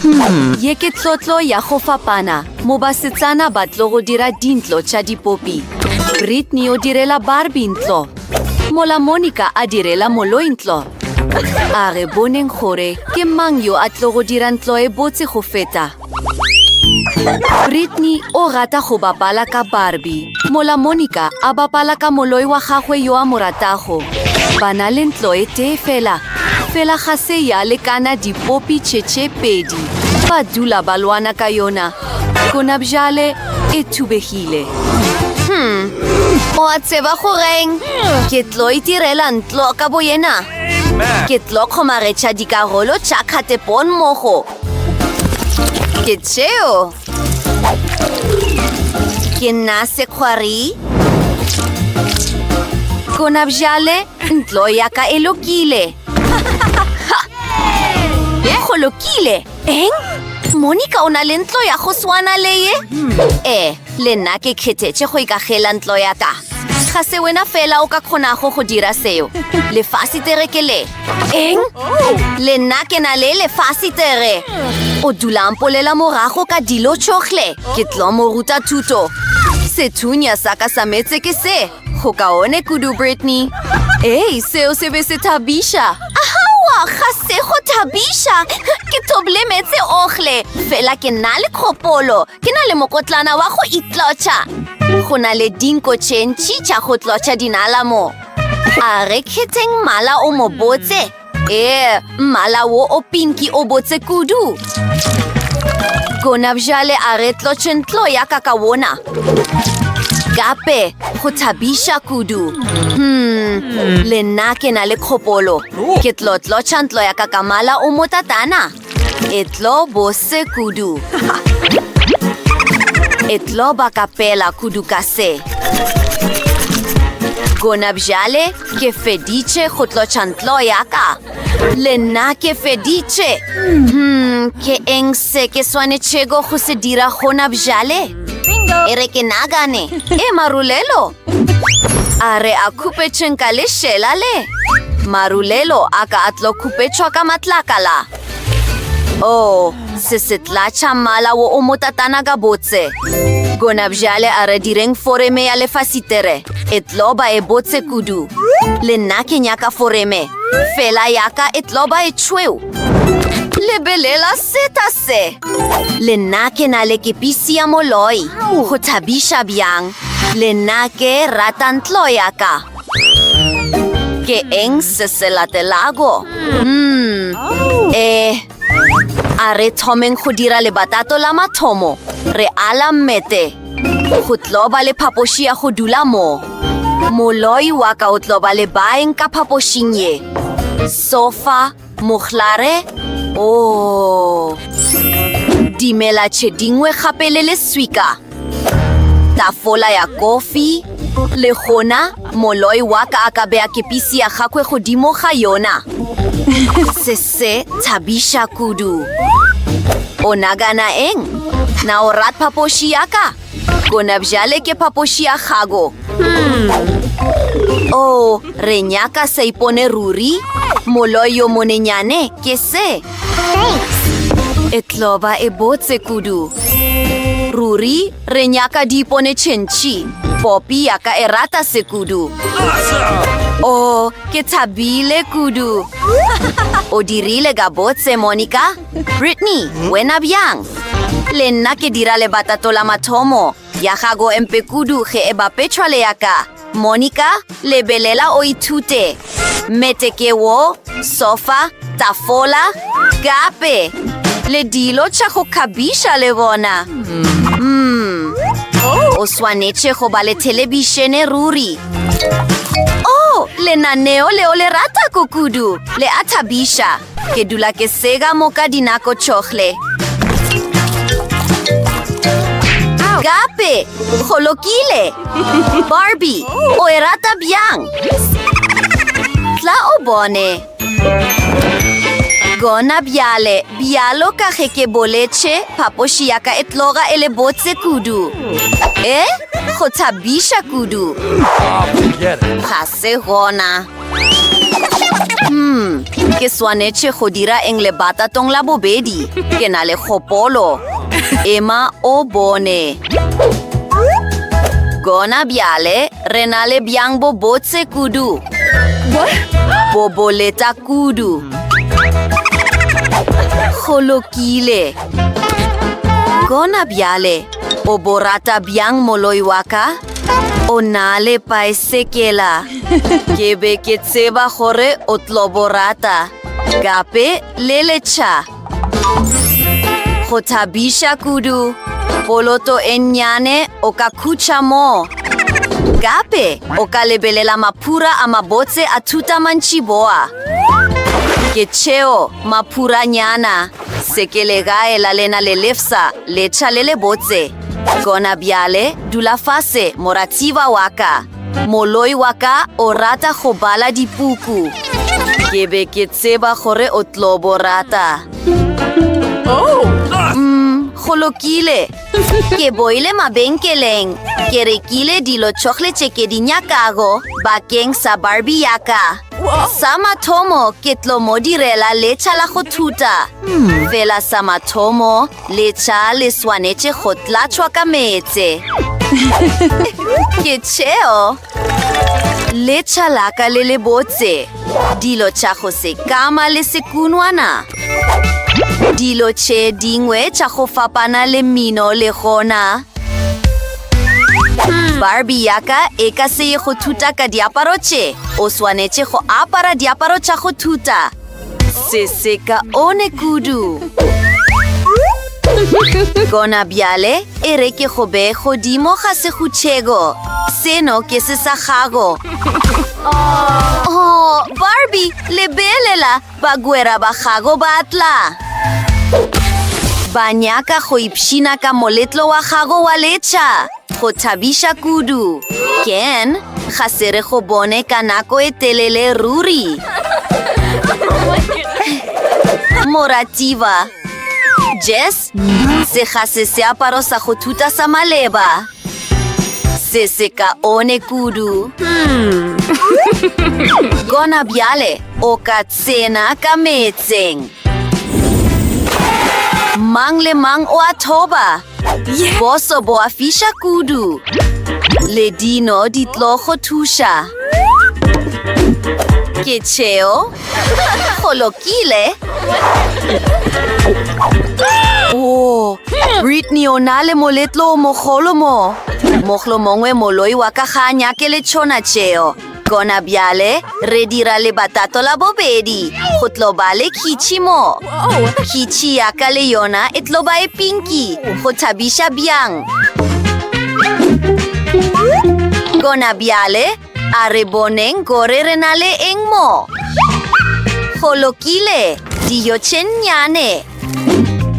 Ye ke tlotlo ya go fapana mo basetsana ba tlo go dira dintlo tša dipopi. Britney o direla Barbie ntlo. Mola Monica a direla Moloi ntlo. A re boneng gore ke mang yo a tlo go dira ntlo e botse go feta. Britney o rata go bapala ka Barbie. Mola Monica a bapala ka moloi wa gagwe yo a mo ratago. Ba na le ntlo e tee fela ga se ya lekana dipopi tše pedi. Ba dula ba lwana ka yona. Gona bjale e thubegile. O a tseba goreng ke tlo itirela ntlo ka boyena. Ke tlo kgomaretša dikarolo tša kgatepon mogo. Ke tšeo ke nna sekgwari. Gona bjale ntlo ya ka e lokile. Go lokile eng? Monica o na le ntlo ya go swana le ye? Le nna ke kgethetše go ikagela ntlo ya ka. Ga se wena fela o ka kgonago go dira seo. Lefasitere ke le. Eng? Le nna ke na le lefasitere. O dula mpolela morago ka dilo tšohle. Ke tlo mo ruta thuto. Sethunya sa ka sa metse ke se. Go kaone kudu, Britney. Seo se be se thabisha. Ga se go thabisha. Ke thoble metse ogle. Fela ke na le kgopolo. Ke na le mokotlana wa go itlotša. Go na le dinko tše ntši tša go tlotša dinala mo. A re kgetheng mmala o mo botse. Mmala wo o pinki o botse kudu. Gona bjale a re tlotše ntlo ya ka ka wona. Gape go thabisha kudu. Le nna ke na le kgopolo. Ke tlo tlotša ntlo ya ka ka mala o motatana. E tlo bose kudu. E tlo ba kapela kudu ka se. Gona bjale ke feditše go tlotša ntlo ya ka. Le nna ke feditše. Ke eng se ke swanetšego go se dira gona bjale? E re ke nagane. Marulelo. A re a khupetšeng ka lešela le. Marulelo a ka a tlo khupetšwa ka matlakala. Se se tlatša mmala wo o motatana ka botse. Gona bjale a re direng foreme ya lefasitere. E tlo ba e botse kudu. Le nna ke nyaka foreme. Fela yaka e tlo ba e tšweu. Lebelela seta se. Le nna ke na le kepisi ya moloi. Go thabisha bjang. Le nna ke rata ntlo ya ka. Ke eng se se latelago. A re thomeng go dira lebatato la mathomo. Re ala mmete. Go tlo ba le phapoši ya go dula mo. Moloi wa ka o tlo ba le baeng ka phapošing ye. Sofa, moglare. Dimela tše dingwe gape le leswika. Tafola ya kofi. Le gona moloi wa ka a ka bea kepisi ya gakwe godimo ga yona. Se thabisha kudu. O nagana eng? Na o rat phapoši ya ka? Gona bjale ke phapoši ya gago. Re nyaka se ipone ruri. Moloi yo monenyane ke se. E tlo ba e botse kudu. Ruri re nyaka di ipone tšentši. Popi ya ka e rata se kudu. Ke thabile kudu. O dirile ga botse, Monica. Britney, wena bjang? Le nna ke dira le batato la mathomo. Ya gago empe kudu ge e bapetšwa le yaka. Monica, lebelela o ithute. Meteke wo, sofa, tafola, gape. Le dilo tša go khabisha le bona. O swanetše go ba le telebišene ruri. Lenaneo leo le rata ko kudu. Le a thabisha. Ke dula ke sega mo ka dinako tšohle. Gape, go lokile. Barbie, o e rata bjang? Tla o bone. Gona bjale, bjalo ka ge ke boletše, phapoši ya ka e tloga e le botse kudu. Go thabisha kudu. Ga se gona. Ke swanetše go dira eng le batatong la bobedi. Ke na le kgopolo. Emma o bone. Gona bjale, re na le bjang bo botse kudu. Bo boleta kudu. Go lokile. Gona bjale, o bo rata bjang moloi wa ka? O na le paesekela. Ke be ke tseba gore o tlo bo rata. Gape le letša. Go thabisha kudu. Poloto e nnyane o ka khutša mo. Gape o ka lebelela mapura a mabotse a thuta mantšiboa. Ke tšeo mapuranyana. Seke le gae la lena le lefsa letša le le botse. Gona bjale, dula fase moratiba wa ka. Moloi wa ka o rata go bala dipuku. Ke be ke tseba gore o tlo bo rata. Go lokile. Ke boile mabenkeleng. Ke rekile dilo tšohle tše ke di nyakago bakeng sa Barbie yaka. Sa mathomo ke tlo mo direla letša la go thuta. Fela sa mathomo, letša le swanetše go tlatšwa ka meetse. Ke tšeo. Letša la ka le le botse. Dilo tša go se kama le sekunwana. Dilo tše dingwe tša go fapana le mino le gona. Barbie yaka e ka se ye go thuta ka diaparo tše. O swanetše go apara diaparo tša go thuta. Se se ka one kudu. Gona bjale, e re ke go be godimo ga segutšego. Seno ke se sa gago. Oh, Barbie, lebelela, bagwera ba gago ba tla. Ba nyaka go ipšhina ka moletlo wa gago wa letša. Go thabisha kudu. Ken, ga se re go bone ka nako e telele ruri. Moratiba. Jess, se ga se seaparo sa go thuta sa maleba. Se se ka one kudu. Gona bjale, o ka tsena ka meetseng. Mang le mang o a thoba. Boso bo a fiša kudu. Le dino di tlo go thuša. Ke tšeo. Go lokile. Oh, Britney o na le moletlo o mogolo mo. Moglo mongwe moloi wa ka ga a nyake le tšona tšeo. Gona bjale, re dira le batato la bobedi. Go tlo ba le kitši mo. Kitši yaka le yona e tlo ba e pinki. Go thabisha bjang. Gona bjale, a re boneng gore re na le eng mo. Go lokile, dijo tše nnyane.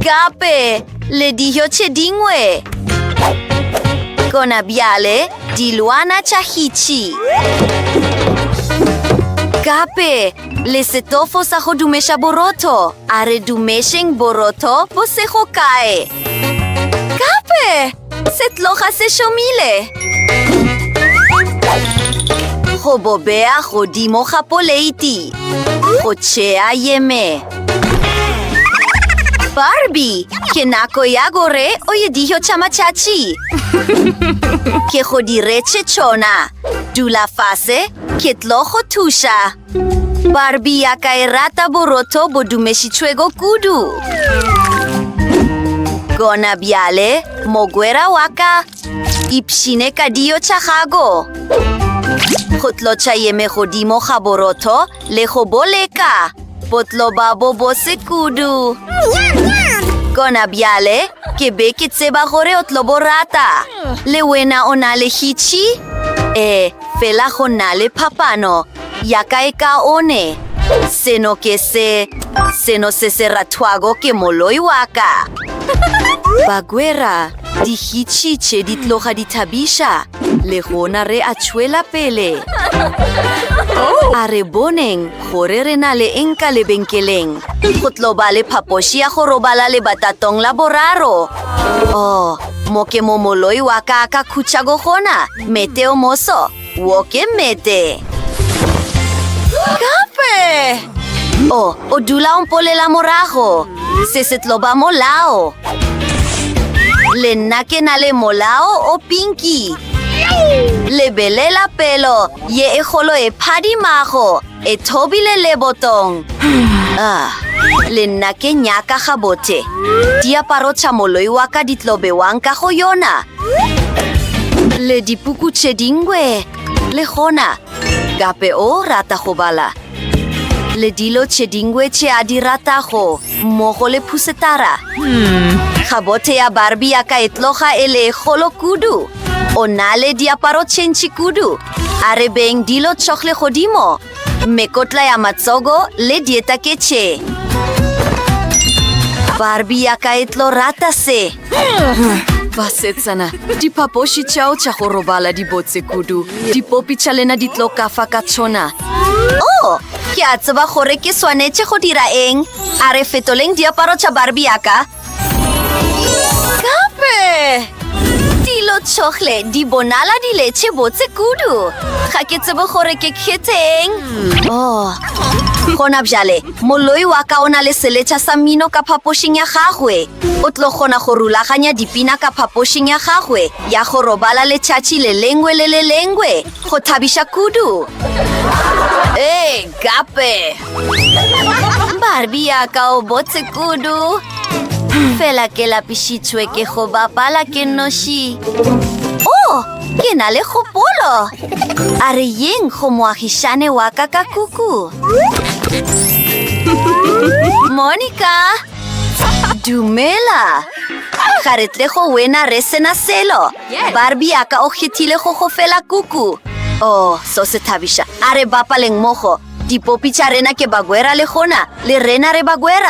Gape, le dijo tše dingwe. Gona bjale, dilwana tša hitši. Gape, le setofo sa go dumeša boroto. A re dumešeng boroto bo se go kae. Gape, se tloga se šomile. Go bobea godimo ga poleiti. Go tšea yeme. Barbie, ke nako ya gore o ye dijo tša matšatši. Ke go diretše tšona. Dula fase, ke tlo go thuša. Barbie yaka e rata boroto bo dumešitšwego kudu. Gona bjale, mogwera waka. Ipšhine ka dio tša gago. Go tlotša yeme godimo ga boroto le go boleka. Botlo ba bo bose kudu. Gona bjale, ke be ke tseba gore o tlo bo rata. Le wena o na le hitši? Fela go na le phapano. Yaka e ka one. Seno se se ratwago ke moloi waka. Bagwera, di hitši tše di tloga di thabiša. Le gona re a tšwela pele. A re boneng gore re na le eng ka lebenkeleng. Go tlo ba le phapoši ya go robala le batatong la boraro. Oh, mo ke mo moloi wa ka ka khutšago gona. Mete o moso, wo ke mete. Gape! O dula un polela morago. Se tlo ba molao. Le nna ke na le molao o pinky. Le belela pelo. Ye e golo e phadimago. E thobile le botong. Le nna ke nyaka gabote. Diaparo tša moloi wa ka di tlo bewang ka go yona. Le dipuku tše dingwe. Le gona. Gape o rata go bala. Le dilo tše dingwe tše a di ratago. Mmogo le phusetara. Gabote ya Barbie ya ka e tloga e le golo kudu. O na le diaparo tše ntši kudu. A re beng dilo tšogle godimo. Mekotla ya matsogo le dieta ke tše. Barbie ya ka e tlo rata se. Basetsana, diphapoši tšao tša go robala di botse kudu. Dipopi tša lena di tlo ka fa ka tšona. Ke a tseba gore ke swanetše go dira eng. A re fetoleng diaparo tša Barbie ya ka. Gape! Dilo tšogle di bonala di letše botse kudu. Ga ke tsebe gore ke kgethe eng. Gona bjale, moloi wa ka o na le seletša sa mmino ka phapošing ya gagwe. O tlo kgona go rulaganya dipina ka phapošing ya gagwe ya go robala letšatši le lengwe le le lengwe go thabiša kudu. Gape! Barbie ya ka o botse kudu. Fela ke lapišitšwe ke go bapala ke noši. Ke na le kgopolo. A re yeng go moagišane wa ka ka kuku. Monica! Dumela! Ga re tle go wena re sena selo. Barbie ya ka o kgethile go go fela kuku. So se thabiša. A re bapaleng mogo. Dipopi tša rena ke bagwera le gona. Le rena re bagwera.